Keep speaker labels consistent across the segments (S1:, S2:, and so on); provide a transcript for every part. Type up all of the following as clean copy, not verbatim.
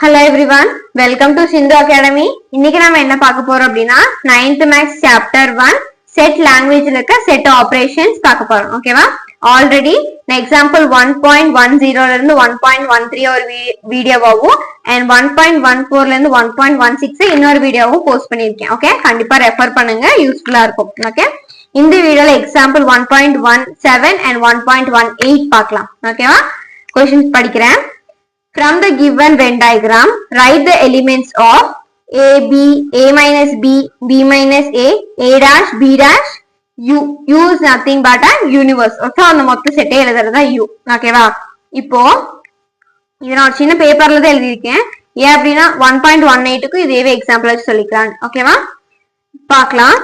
S1: Hello everyone, welcome to Sindhu Academy. இன்னைக்கு நாம என்ன பார்க்க போறோம் அப்படின்னா 9th Maths Chapter 1 Set Languageல இருக்க Set Operations பார்க்க போறோம். ஓகேவா? ஆல்ரெடி நான் எக்ஸாம்பிள் 1.10ல இருந்து 1.13 ஒரு வீடியோவாவும் and 1.14ல இருந்து 1.16 இன்னொரு வீடியோவும் போஸ்ட் பண்ணிருக்கேன். ஓகே, கண்டிப்பா ரெஃபர் பண்ணுங்க, யூஸ்ஃபுல்லா இருக்கும். ஓகே, இந்த வீடியோல எக்ஸாம்பிள் 1.17 and 1.18 பார்க்கலாம். ஓகேவா? क्वेश्चंस படிக்கிறேன். From the given Venn diagram, write the elements of A, B, A minus B, B minus A dash, B dash, U. U is nothing but a universe. So, அந்த மொத்த செட்டே எழுதுறதா U. ஓகேவா? இப்போ இத நான் சின்ன பேப்பர்ல தான் எழுதியிருக்கேன். ஏன் அப்படின்னா 1.18க்கு இதேவே எக்ஸாம்பிள் வச்சு சொல்லிக்கலாம். ஓகேவா? பார்க்கலாம்.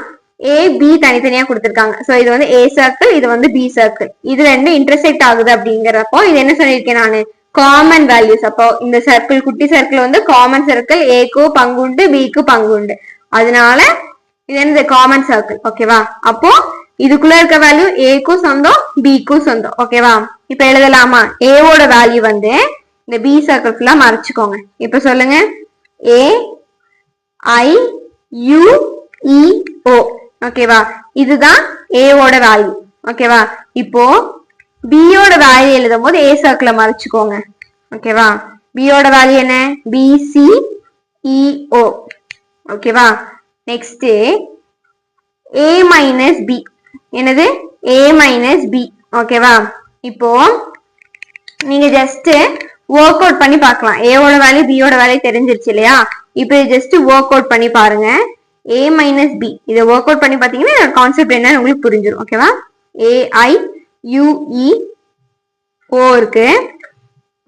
S1: A, B தனித்தனியா கொடுத்திருக்காங்க. சோ இது வந்து A சர்க்கிள், இது வந்து B சர்க்கிள். இது ரெண்டு இன்டர்செக்ட் ஆகுது அப்படிங்கறப்போ இது என்ன சொல்லியிருக்கேன் நானு? Common values. அப்போ இந்த சர்க்கிள், குட்டி சர்க்கிள் வந்து காமன் சர்க்கிள், ஏக்கு பங்கு உண்டு, பிக்கு பங்கு உண்டு, அதனால இது என்னது? Common circle. ஓகேவா? அப்போ இதுக்குள்ள இருக்க வேல்யூ ஏக்கும் சொந்தம், பிக்கும் சொந்தம். ஓகேவா? இப்ப எழுதலாமா? ஏவோட வேல்யூ வந்து இந்த பி சர்க்கிள் ஃபுல்லா மறைச்சுக்கோங்க. இப்ப சொல்லுங்க. ஏ ஐ யூ இ ஓ. ஓகேவா? இதுதான் ஏவோட வேல்யூ. ஓகேவா? இப்போ பியோட வேல்யூ எழுதும் போது ஏ சர்க்கிள மறைச்சுக்கோங்க. ஓகேவா? பியோட வேல்யூ என்ன? பி சி இ ஓ. ஓகேவா? நெக்ஸ்ட் ஏ மைனஸ் பி. என்னது? ஏ மைனஸ் பி. ஓகேவா? இப்போ நீங்க ஜஸ்ட் ஒர்க் அவுட் பண்ணி பார்க்கலாம். ஏவோட வேல்யூ பியோட வேல்யூ தெரிஞ்சிருச்சு இல்லையா? இப்போ ஜஸ்ட் ஒர்க் அவுட் பண்ணி பாருங்க. ஏ மைனஸ் பி இதை ஒர்க் அவுட் பண்ணி பாத்தீங்கன்னா கான்செப்ட் என்னன்னு உங்களுக்கு புரிஞ்சிடும். ஓகேவா? ஏஐ யூஇ ஓ இருக்கு,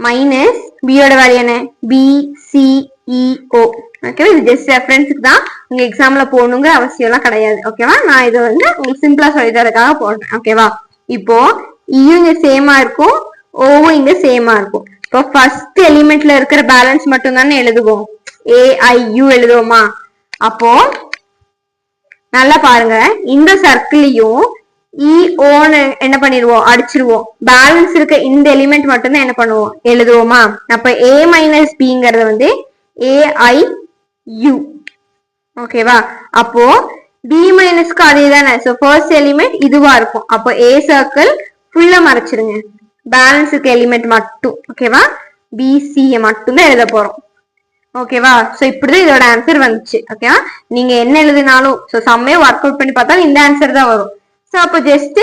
S1: மைனஸ் பியோட வேல்யூ என்ன? பிசிஇஓ. ஓகேவா? இது ஜஸ்ட் ரெஃபரன்ஸுக்கு தான், உங்க எக்ஸாம்ல போடணுங்கிற அவசியம் எல்லாம் கிடையாது. ஓகேவா? நான் இதை வந்து உங்களுக்கு சிம்பிளா சொல்லி தரதுக்காக போடுறேன். ஓகேவா? இப்போ இயும் இங்க சேமா இருக்கும், ஓவும் இங்க சேமா இருக்கும். இப்போ ஃபர்ஸ்ட் எலிமெண்ட்ல இருக்கிற பேலன்ஸ் மட்டும் தானே எழுதுவோம். ஏஐயு எழுதுவோமா? அப்போ நல்லா பாருங்க, இந்த சர்க்கிளையும் இஓன்னு என்ன பண்ணிடுவோம்? அடிச்சிருவோம். பேலன்ஸ் இருக்க இந்த எலிமெண்ட் மட்டும் தான் என்ன பண்ணுவோம்? எழுதுவோமா? அப்ப ஏ மைனஸ் பிங்கிறது வந்து ஏஐ யூ. ஓகேவா? அப்போ பி மைனஸ்க்கு அதே தானே. சோ ஃபர்ஸ்ட் எலிமெண்ட் இதுவா இருக்கும். அப்போ ஏ சர்க்கிள் ஃபுல்லா மறைச்சிருங்க, பேலன்ஸ் இருக்க எலிமெண்ட் மட்டும். ஓகேவா? பிசியை மட்டும் தான் எழுத போறோம். ஓகேவா? சோ இப்படிதான் இதோட ஆன்சர் வந்துச்சு. ஓகேவா? நீங்க என்ன எழுதினாலும் சம்மே ஒர்க் அவுட் பண்ணி பார்த்தா இந்த ஆன்சர் தான் வரும். சோ அப்போ ஜஸ்ட்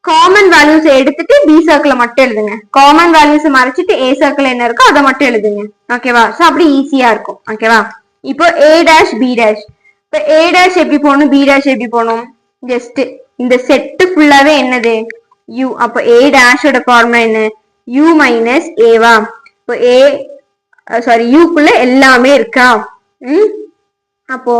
S1: காமன் வேல்யூஸ் எடுத்துட்டு பி சர்க்கிள மட்டும் எழுதுங்க. காமன் வேல்யூஸ் மறைச்சிட்டு ஏ சர்க்கிள் என்ன இருக்கோ அதை மட்டும் எழுதுங்க. ஓகேவா? சோ அப்படி ஈஸியா இருக்கும். ஓகேவா? இப்போ ஏ டேஷ் பி டேஷ். இப்போ ஏ டேஷ் எப்படி போகணும், பி டேஷ் எப்படி போகணும்? ஜஸ்ட் இந்த செட்டு ஃபுல்லாவே என்னது? யூ. அப்போ ஏ டேஷோட ஃபார்முலா என்ன? யூ மைனஸ் ஏவா? இப்போ ஏ சாரி யூக்குள்ள எல்லாமே இருக்கா? அப்போ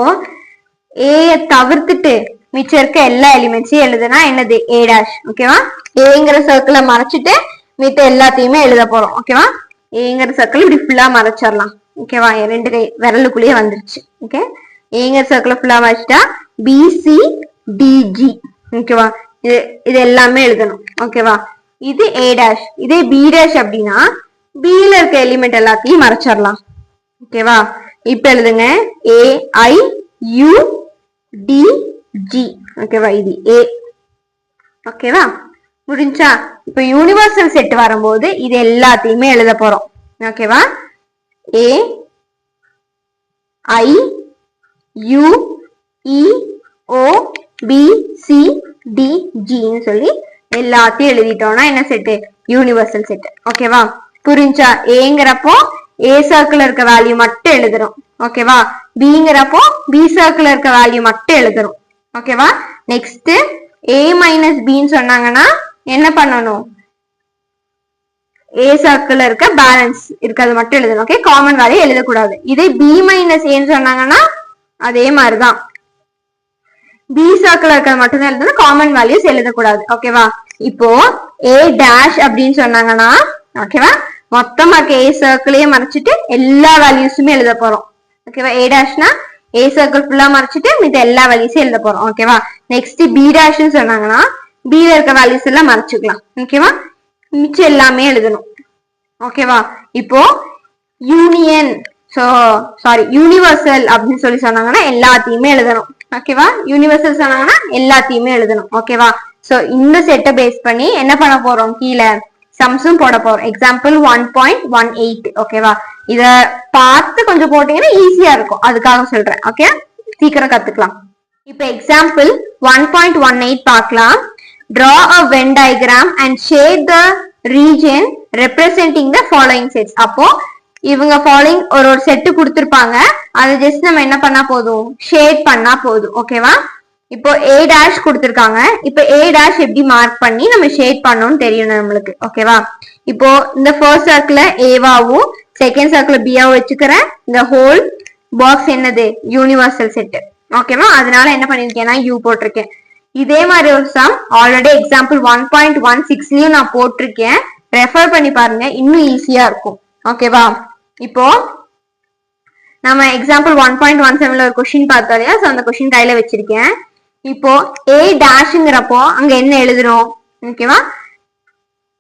S1: ஏ தவிர்த்துட்டு மிச்சம் இருக்க எல்லா எலிமெண்ட்ஸையும் எழுதுனா என்னது? A dash. ஓகேவா? ஏங்கிற சர்க்கிளை மறைச்சிட்டு மித்த எல்லாத்தையுமே எழுத போறோம். ஓகேவா? ஏங்கிற சர்க்கிள் இப்படி ஃபுல்லா மறைச்சிடலாம். ஓகேவா? ரெண்டு கை விரலுக்குள்ளேயே வந்துருச்சு. ஓகே, ஏங்கிற சர்க்கிளை ஃபுல்லா மறைச்சிட்டா பிசி டிஜி. ஓகேவா? இது எல்லாமே எழுதணும். ஓகேவா? இது ஏ டேஷ். இதே பி டேஷ் அப்படின்னா பில இருக்க எலிமெண்ட் எல்லாத்தையும் மறைச்சிடலாம். ஓகேவா? இப்ப எழுதுங்க. A I U D G. ஓகேவா? இது ஏ. ஓகேவா? முடிஞ்சா? இப்ப யூனிவர்சல் செட் வரும்போது இது எல்லாத்தையுமே எழுத போறோம். ஓகேவா? A I U E O B C D ஜின்னு சொல்லி எல்லாத்தையும் எழுதிட்டோம்னா என்ன செட்டு? Universal set. ஓகேவா? புரிஞ்சா? ஏங்கிறப்போ ஏ சர்க்கிள் இருக்க வேல்யூ மட்டும் எழுதுறோம். ஓகேவா? பிங்கிறப்போ பி சர்க்கிள் இருக்க வேல்யூ மட்டும் எழுதுறோம். ஓகேவா? நெக்ஸ்ட் ஏ மைனஸ் பின்னு சொன்னாங்கன்னா என்ன பண்ணணும்? ஏ சர்க்கிள் இருக்க பேலன்ஸ் இருக்கிறது மட்டும் எழுதணும். ஓகே, காமன் வேல்யூ எழுதக்கூடாது. இதே பி மைனஸ் ஏன்னு சொன்னாங்கன்னா அதே மாதிரிதான், பி சர்க்கிள் இருக்கிறது மட்டும் தான் எழுதணும், காமன் வேல்யூஸ் எழுதக்கூடாது. ஓகேவா? இப்போ ஏ டேஷ் அப்படின்னு சொன்னாங்கன்னா ஓகேவா, மொத்தமா இருக்க ஏ சர்க்கிளையே மறைச்சிட்டு எல்லா வேல்யூஸுமே எழுத போறோம். ஓகேவா? ஏ டேஷ்னா ஏ சர்க்கிள் ஃபுல்லா மறைச்சிட்டு மித்த எல்லா வேல்யூஸும் எழுத போறோம். ஓகேவா? நெக்ஸ்ட் பி டேஷ்னு சொன்னாங்கன்னா பில இருக்க வேல்யூஸ் எல்லாம் மறைச்சுக்கலாம். ஓகேவா? மிச்சம் எல்லாமே எழுதணும். ஓகேவா? இப்போ யூனியன் யூனிவர்சல் அப்படின்னு சொல்லி சொன்னாங்கன்னா எல்லாத்தையுமே எழுதணும். ஓகேவா? யூனிவர்சல் சொன்னாங்கன்னா எல்லாத்தையுமே எழுதணும். ஓகேவா? சோ இந்த செட்டை பேஸ் பண்ணி என்ன பண்ண போறோம், கீழே சம்ஸும் போட போறோம். எக்ஸாம்பிள் 1.18. ஓகேவா? இத பார்த்து கொஞ்சம் போட்டீங்கன்னா ஈஸியா இருக்கும், அதுக்காக சொல்றேன். ஓகே, சீக்கிரம் கத்துக்கலாம். இப்ப எக்ஸாம்பிள் 1.18 பார்க்கலாம். Draw a Venn diagram and shade the region representing the following sets. அப்போ இவங்க ஃபாலோயிங் ஒரு செட்டு கொடுத்துருப்பாங்க, அதை ஜஸ்ட் நம்ம என்ன பண்ணா போதும், ஷேட் பண்ணா போதும். ஓகேவா? இப்போ A டேஷ் கொடுத்துருக்காங்க. இப்போ A டேஷ் எப்படி மார்க் பண்ணி நம்ம ஷேட் பண்ணணும்னு தெரியும் நம்மளுக்கு. ஓகேவா? இப்போ இந்த ஃபர்ஸ்ட் சர்க்கிள் ஏவாவும் செகண்ட் சர்க்கிள் பியாவும் வச்சுக்கிறேன். இந்த ஹோல் பாக்ஸ் என்னது, யூனிவர்சல் செட்டு. ஓகேவா? அதனால என்ன பண்ணிருக்கேன்னா யூ போட்டிருக்கேன். இதே மாதிரி ஒரு சம் ஆல்ரெடி எக்ஸாம்பிள் 1.16லயும் நான் போட்டிருக்கேன், ரெஃபர் பண்ணி பாருங்க, இன்னும் ஈஸியா இருக்கும். ஓகேவா? இப்போ நம்ம எக்ஸாம்பிள் 1.17ல ஒரு கொஸ்டின் பார்த்தோம் இல்லையா, சோ அந்த கொஸ்டின் கையில வச்சிருக்கேன். இப்போ ஏ டேஷ்ங்கிறப்போ அங்க என்ன எழுதுறோம், ஓகேவா?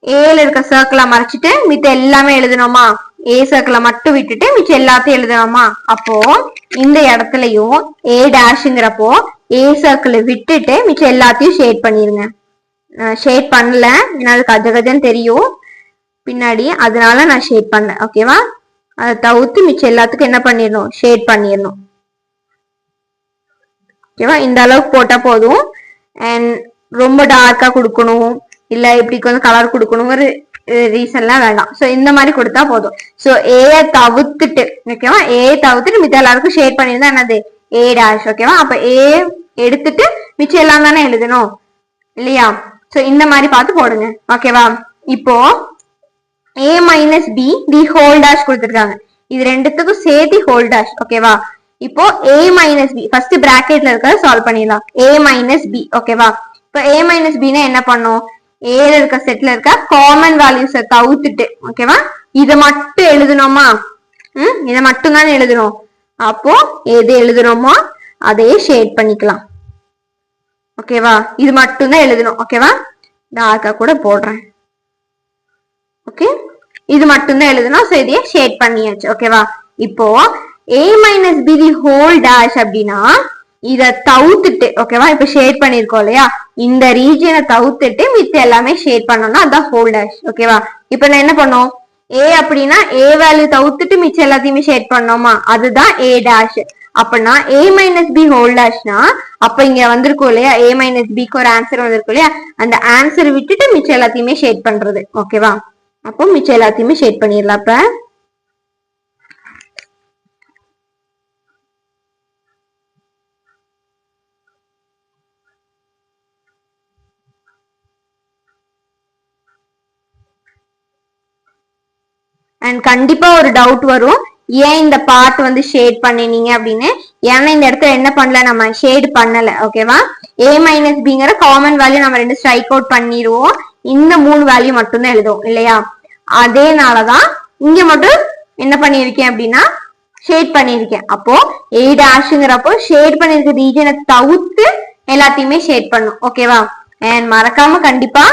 S1: ஏல இருக்க சர்க்கிளை மறைச்சிட்டு மித்த எல்லாமே எழுதணுமா, ஏ சர்க்கிளை மட்டும் விட்டுட்டு மிச்சம் எல்லாத்தையும் எழுதணுமா? அப்போ இந்த இடத்துலயும் ஏ டேஷ்ங்கிறப்போ ஏ சர்க்கிள் விட்டுட்டு மிச்சம் எல்லாத்தையும் ஷேட் பண்ணிருங்க. ஷேட் பண்ணல, ஏன்னா அது கஜ கஜன்னு தெரியும் பின்னாடி, அதனால நான் ஷேட் பண்ணேன். ஓகேவா? அதை தவிர்த்து மிச்சம் எல்லாத்துக்கும் என்ன பண்ணிடணும், ஷேட் பண்ணிடணும். ஓகேவா? இந்த அளவுக்கு போட்டா போதும். அண்ட் ரொம்ப டார்க்கா கொடுக்கணும், இல்ல இப்படி கொஞ்சம் கலர் கொடுக்கணுங்கிற ரீசன்லாம் வேண்டாம். சோ இந்த மாதிரி கொடுத்தா போதும். சோ ஏ தவிர்த்துட்டு, ஓகேவா, ஏ தவிர்த்துட்டு மித்த எல்லாருக்கும் ஷேட் பண்ணியிருந்தா என்னது, ஏ டேஷ். ஓகேவா? அப்ப ஏ எடுத்துட்டு மிச்சம் எல்லாம் தானே எழுதணும் இல்லையா? சோ இந்த மாதிரி பார்த்து போடுங்க. ஓகேவா? இப்போ a minus B the whole dash கொடுத்துருக்காங்க, இது ரெண்டுத்துக்கும் சேர்த்து ஹோல் டேஷ். ஓகேவா? இப்போ a மைனஸ் பி ஃபர்ஸ்ட் பிராக்கெட்ல இருக்கிறத சால்வ் பண்ணிடலாம். a minus B. ஓகேவா? இப்போ a மைனஸ் பின்னா என்ன பண்ணும், ஏல இருக்க செட்ல இருக்க காமன் வேல்யூஸை தவிர்த்துட்டு, ஓகேவா, இதை மட்டும் எழுதணுமா, இதை மட்டும் தானே எழுதணும். அப்போ எது எழுதுறோமோ அதையே ஷேட் பண்ணிக்கலாம். ஓகேவா? இது மட்டும் தான் எழுதணும். ஓகேவா? டார்க்கா கூட போடுறேன். ஓகே, இது மட்டும் தான் எழுதணும். சோ இதையே ஷேட் பண்ணியாச்சு. ஓகேவா? இப்போ a minus B the whole dash அப்படின்னா இத தவிர்த்துட்டு, ஓகேவா, இப்ப ஷேட் பண்ணிருக்கோம் இல்லையா, இந்த ரீஜனை தவிர்த்துட்டு மித்த எல்லாமே ஷேட் பண்ணோம்னா அதான் ஹோல் டேஷ். ஓகேவா? இப்ப நான் என்ன பண்ணோம், ஏ அப்படின்னா ஏ வேல்யூ தவிர்த்துட்டு மிச்சம் எல்லாத்தையுமே ஷேட் பண்ணோமா, அதுதான் ஏ டேஷ். அப்படின்னா ஏ மைனஸ் பி ஹோல் டேஷ்னா அப்ப இங்க வந்திருக்கும் இல்லையா, ஏ மைனஸ் பிக்கு ஒரு ஆன்சர் வந்திருக்கும் இல்லையா, அந்த ஆன்சர் விட்டுட்டு மிச்சம் எல்லாத்தையுமே ஷேட் பண்றது. ஓகேவா? அப்போ மிச்சம் எல்லாத்தையுமே ஷேட் பண்ணிடலாம். இப்ப அண்ட் கண்டிப்பா ஒரு டவுட் வரும், ஏன் இந்த பார்ட் வந்து ஷேட் பண்ணினீங்க அப்படின்னு. ஏன்னா இந்த இடத்துல என்ன பண்ணல, நம்ம ஷேட் பண்ணல. ஓகேவா? a மைனஸ் பிங்கிற காமன் வேல்யூ நம்ம ரெண்டு ஸ்ட்ரைக் அவுட் பண்ணிடுவோம், இந்த 3 வேல்யூ மட்டும் தான் எழுதுவோம் இல்லையா. அதேனாலதான் இங்க மட்டும் என்ன பண்ணிருக்கேன் அப்படின்னா ஷேட் பண்ணிருக்கேன். அப்போ a டேஷ்ங்கிறப்போ ஷேட் பண்ணிருக்க ரீஜனை தவிர்த்து எல்லாத்தையுமே ஷேட் பண்ணும். ஓகேவா? அண்ட் மறக்காம கண்டிப்பா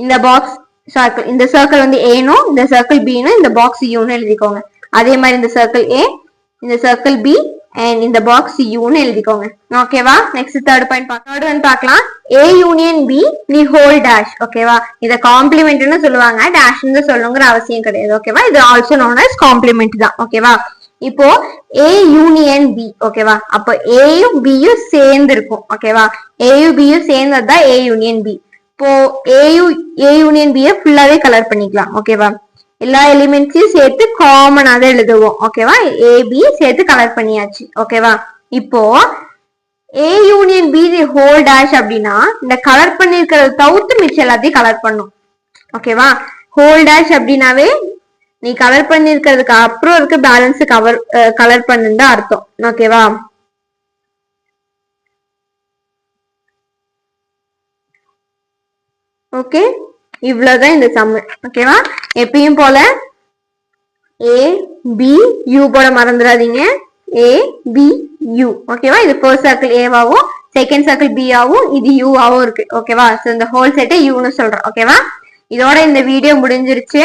S1: இந்த பாக்ஸ் சர்க்கிள், இந்த சர்க்கிள் வந்து ஏனும் இந்த சர்க்கிள் பின்னு இந்த பாக்ஸ் யூன்னு எழுதிக்கோங்க. அதே மாதிரி இந்த சர்க்கிள் ஏ, இந்த சர்க்கிள் பி அண்ட் இந்த பாக்ஸ் யூன்னு எழுதிக்கோங்க. ஓகேவா? Next third point third one பார்க்கலாம். A union B the whole dash. ஓகேவா? இத காம்ப்ளிமெண்ட்னு சொல்லுவாங்க, டேஷ்னு சொல்லணுங்கிற அவசியம் கிடையாது. ஓகேவா? இது ஆல்சோ நோன் அஸ் காம்ப்ளிமெண்ட் தான். ஓகேவா? இப்போ ஏ யூனியன் பி. ஓகேவா? அப்போ ஏயும் பியும் சேர்ந்து இருக்கும். ஓகேவா? ஏயும் பியும் சேர்ந்ததுதான் ஏ யூனியன் பி. இப்போ ஏ யூனியன் பியை ஃபுல்லாவே கலர் பண்ணிக்கலாம். ஓகேவா? எல்லா எலிமெண்ட்ஸையும் சேர்த்து காமனா தான் எழுதுவோம். ஓகேவா? ஏபி சேர்த்து கலர் பண்ணியாச்சு. ஓகேவா? இப்போ ஏ union B the whole dash அப்படின்னா இந்த கலர் பண்ணிருக்கிறத தவிர்த்து மிச்சம் எல்லாத்தையும் கலர் பண்ணும். ஓகேவா? ஹோல் டேஷ் அப்படின்னாவே நீ கலர் பண்ணிருக்கிறதுக்கு அப்புறம் இருக்க பேலன்ஸ் கலர் பண்ணுன்னு தான் அர்த்தம். ஓகேவா? ஓகே, இவ்வளவுதான் இந்த சம். ஓகேவா? எப்பயும் போல ஏ பி யூ போட மறந்துடாதீங்க. A B U. ஓகேவா? இது ஃபர்ஸ்ட் சர்க்கிள் ஏவாவும் செகண்ட் சர்க்கிள் பி ஆவும் இது யூ ஆவும் இருக்கு. ஓகேவா? சோ இந்த ஹோல் செட்டை யூன்னு சொல்றோம். ஓகேவா? இதோட இந்த வீடியோ முடிஞ்சிருச்சு.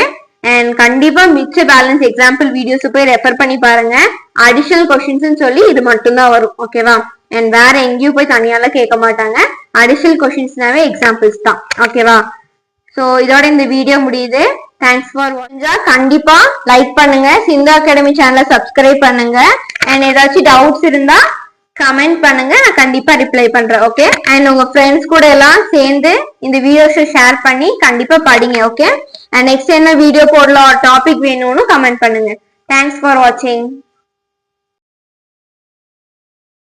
S1: அண்ட் கண்டிப்பா மிச்ச பேலன்ஸ் எக்ஸாம்பிள் வீடியோஸ் போய் ரெஃபர் பண்ணி பாருங்க. அடிஷனல் கொஸ்டின்ஸ் சொல்லி இது மட்டும் தான் வரும். ஓகேவா? அண்ட் வேற எங்கேயும் போய் தனியாலாம் கேட்க மாட்டாங்க. அடிஷனல் கொஸ்டின்ஸ்னாவே எக்ஸாம்பிள்ஸ் தான். ஓகேவா? சோ இதோட இந்த வீடியோ முடியுது. தேங்க்ஸ் ஃபார் வாட்சிங். கண்டிப்பா லைக் பண்ணுங்க, சிந்து அகாடமி சேனலை சப்ஸ்கிரைப் பண்ணுங்க. அண்ட் ஏதாச்சும் டவுட்ஸ் இருந்தா கமெண்ட் பண்ணுங்க, நான் கண்டிப்பா ரிப்ளை பண்றேன். ஓகே? அண்ட் உங்க ஃப்ரெண்ட்ஸ் கூட எல்லாம் சேர்ந்து இந்த வீடியோஸை ஷேர் பண்ணி கண்டிப்பா படிங்க. ஓகே? அண்ட் நெக்ஸ்ட் என்ன வீடியோ போடலாம், டாபிக் வேணும்னு கமெண்ட் பண்ணுங்க. தேங்க்ஸ் ஃபார் வாட்சிங்.